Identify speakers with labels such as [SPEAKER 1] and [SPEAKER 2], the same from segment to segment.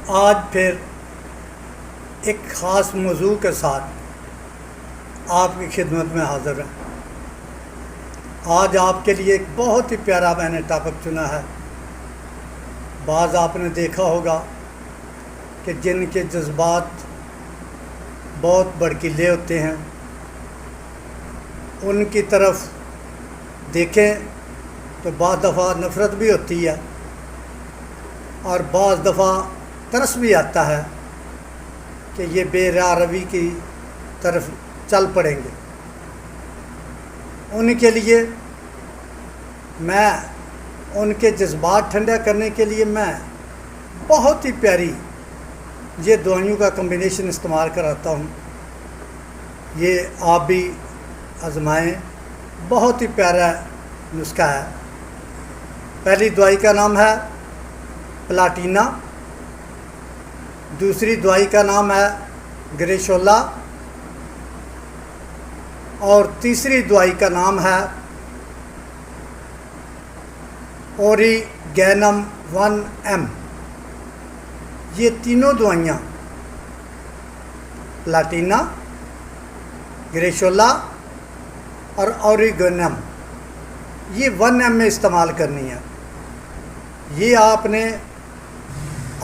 [SPEAKER 1] آج پھر ایک خاص موضوع کے ساتھ آپ کی خدمت میں حاضر ہیں۔ آج آپ کے لیے ایک بہت ہی پیارا میں نے ٹاپک چنا ہے۔ بعض آپ نے دیکھا ہوگا کہ جن کے جذبات بہت بھڑکیلے ہوتے ہیں، ان کی طرف دیکھیں تو بعض دفعہ نفرت بھی ہوتی ہے اور بعض دفعہ ترس بھی آتا ہے کہ یہ بے راہ روی کی طرف چل پڑیں گے۔ ان کے لیے میں ان کے جذبات ٹھنڈا کرنے کے لیے میں بہت ہی پیاری یہ دوائیوں کا کمبینیشن استعمال کراتا ہوں۔ یہ آپ بھی آزمائیں، بہت ہی پیارا نسخہ ہے۔ پہلی دوائی کا نام ہے پلاٹینا، دوسری دوائی کا نام ہے گریشولا اور تیسری دوائی کا نام ہے اوریگینم 1M۔ یہ تینوں دوائیاں پلاٹینا، گریشولا اور اوریگینم یہ 1M میں استعمال کرنی ہے۔ یہ آپ نے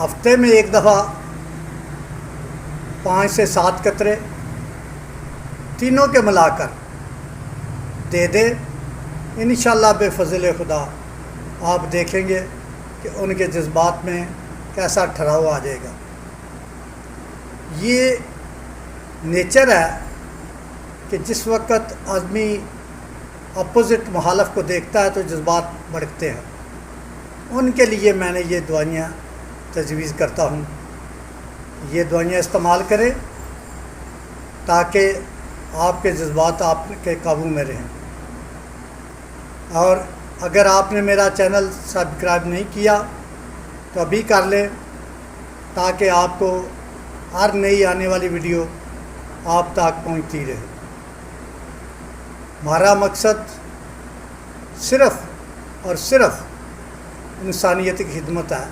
[SPEAKER 1] ہفتے میں ایک دفعہ 5 سے 7 قطرے تینوں کے ملا کر دے دے۔ انشاءاللہ بے فضل خدا آپ دیکھیں گے کہ ان کے جذبات میں کیسا ٹھہراؤ آ جائے گا۔ یہ نیچر ہے کہ جس وقت آدمی اپوزٹ مخالف کو دیکھتا ہے تو جذبات بھڑکتے ہیں۔ ان کے لیے میں نے یہ دوائیاں تجویز کرتا ہوں۔ یہ دوائیاں استعمال کریں تاکہ آپ کے جذبات آپ کے قابو میں رہیں۔ اور اگر آپ نے میرا چینل سبسکرائب نہیں کیا تو ابھی کر لیں تاکہ آپ کو ہر نئی آنے والی ویڈیو آپ تک پہنچتی رہے۔ ہمارا مقصد صرف اور صرف انسانیت کی خدمت ہے۔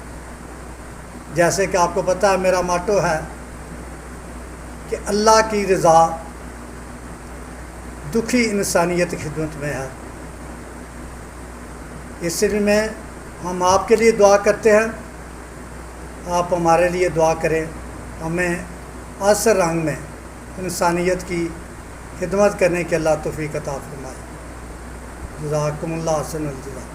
[SPEAKER 1] جیسے کہ آپ کو پتہ ہے میرا ماٹو ہے کہ اللہ کی رضا دکھی انسانیت کی خدمت میں ہے۔ اس لیے ہم آپ کے لیے دعا کرتے ہیں، آپ ہمارے لیے دعا کریں، ہمیں اثر رنگ میں انسانیت کی خدمت کرنے کے اللہ توفیق عطا فرمائے۔ جزاکم اللہ احسن الجزا۔